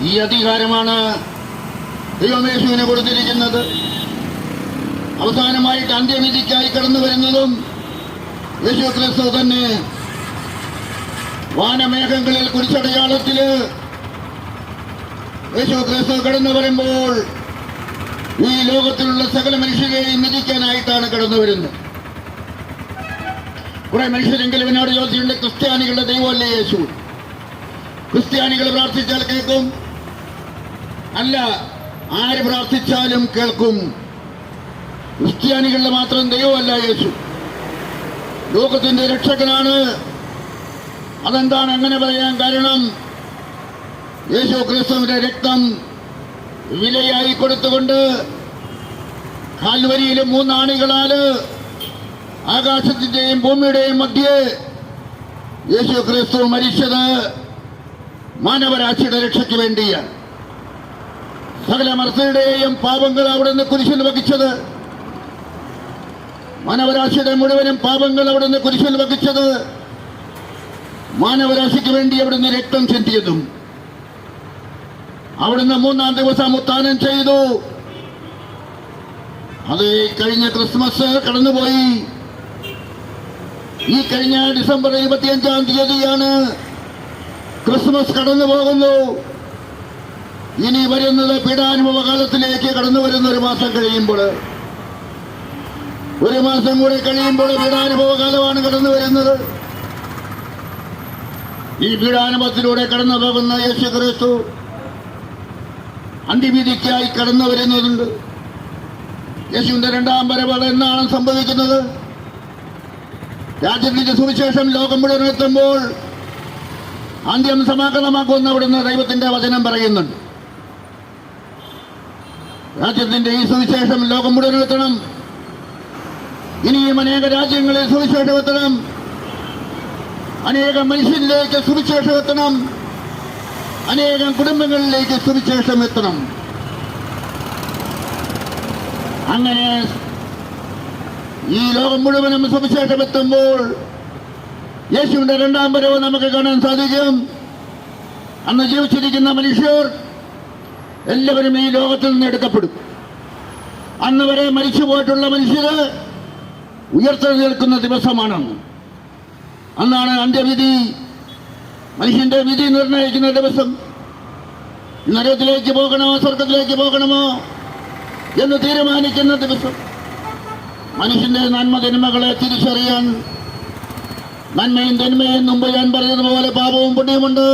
ഈ അധികാരമാണ് ദൈവമേശുവിന് കൊടുത്തിരിക്കുന്നത്. അവസാനമായിട്ട് അന്ത്യവിധിക്കായി കടന്നു വരുന്നതും യേശു ക്രിസ്തു തന്നെ. വാനമേഘങ്ങളിൽ കുരിശടയാളത്തില് യേശു ക്രിസ്തു കടന്നു വരുമ്പോൾ ഈ ലോകത്തിലുള്ള സകല മനുഷ്യരെയും വിധിക്കാനായിട്ടാണ് കടന്നു വരുന്നത്. കുറെ മനുഷ്യരെങ്കിലും എന്നോട് ചോദിച്ചിട്ടുണ്ട്, ക്രിസ്ത്യാനികളുടെ ദൈവമല്ലേ യേശു? ക്രിസ്ത്യാനികൾ പ്രാർത്ഥിച്ചാൽ കേൾക്കും? അല്ല, ആര് പ്രാർത്ഥിച്ചാലും കേൾക്കും. ക്രിസ്ത്യാനികളുടെ മാത്രം ദൈവമല്ല യേശു, ലോകത്തിന്റെ രക്ഷകനാണ്. അതെന്താണ് അങ്ങനെ പറയാൻ കാരണം? യേശു ക്രിസ്തുവിന്റെ രക്തം വിലയായി കൊടുത്തുകൊണ്ട് കാൽവരിയിലും 3 ആണികളാല് ആകാശത്തിന്റെയും ഭൂമിയുടെയും മധ്യേ യേശു ക്രിസ്തു മരിച്ചത് മാനവരാശിയുടെ രക്ഷയ്ക്ക് വേണ്ടിയാണ്. സകല മനുഷ്യരുടെയും പാപങ്ങൾ അവിടുന്ന് കുരിശിൽ വഹിച്ചത്, മാനവരാശിയുടെ മുഴുവനും പാപങ്ങൾ അവിടുന്ന് കുരിശിൽ വഹിച്ചത്, മാനവരാശിക്ക് വേണ്ടി അവിടുന്ന് രക്തം ചിന്തിയതും, അവിടുന്ന് 3-ാം ദിവസം ഉത്ഥാനം ചെയ്തു. അത് കഴിഞ്ഞ ക്രിസ്മസ് കടന്നുപോയി. ഈ കഴിഞ്ഞ ഡിസംബർ 25-ാം തീയതിയാണ് ക്രിസ്മസ് കടന്നു പോകുന്നു. ഇനി വരുന്നത് പീഡാനുഭവ കാലത്തിലേക്ക് കടന്നു വരുന്ന 1 മാസം കഴിയുമ്പോൾ, 1 മാസം കൂടെ കഴിയുമ്പോൾ പീഡാനുഭവ കാലമാണ് കടന്നു വരുന്നത്. ഈ പീഡാനുഭവത്തിലൂടെ കടന്നു പോകുന്ന യേശു ക്രിസ്തു അന്ത്യവിധിക്കായി കടന്നു വരുന്നതുണ്ട്. യേശുവിന്റെ 2-ാം വരവ് എന്നാണ് സംഭവിക്കുന്നത്? രാജ്യത്തിന്റെ സുവിശേഷം ലോകം മുഴുവൻ എത്തുമ്പോൾ അന്ത്യം സമാഗതമാക്കുമെന്ന് അവിടുന്ന് ദൈവത്തിന്റെ വചനം പറയുന്നുണ്ട്. രാജ്യത്തിന്റെ ഈ സുവിശേഷം ലോകം മുഴുവൻ എത്തണം. ഇനിയും അനേക രാജ്യങ്ങളിൽ സുവിശേഷം എത്തണം. അനേകം മനുഷ്യരിലേക്ക് സുവിശേഷം എത്തണം. അനേകം കുടുംബങ്ങളിലേക്ക് സുവിശേഷം എത്തണം. അങ്ങനെ ഈ ലോകം മുഴുവനും സുവിശേഷം എത്തുമ്പോൾ യേശുവിന്റെ 2-ാം വരവ് നമുക്ക് കാണാൻ സാധിക്കും. അന്ന് ജീവിച്ചിരിക്കുന്ന മനുഷ്യർ എല്ലാവരും ഈ ലോകത്തിൽ നിന്ന് എടുക്കപ്പെടും. അന്ന് വരെ മരിച്ചു പോയിട്ടുള്ള മനുഷ്യര് ഉയർത്തെഴുന്നേൽക്കുന്ന ദിവസമാണ്. അന്നാണ് അന്ത്യവിധി, മനുഷ്യന്റെ വിധി നിർണ്ണയിക്കുന്ന ദിവസം. നരകത്തിലേക്ക് പോകണമോ സ്വർഗത്തിലേക്ക് പോകണമോ എന്ന് തീരുമാനിക്കുന്ന ദിവസം. മനുഷ്യന്റെ നന്മ തിന്മകളെ തിരിച്ചറിയാൻ, നന്മയും തിന്മയും മുമ്പ് ഞാൻ പറഞ്ഞതുപോലെ പാപവും പുണ്യമുണ്ട്.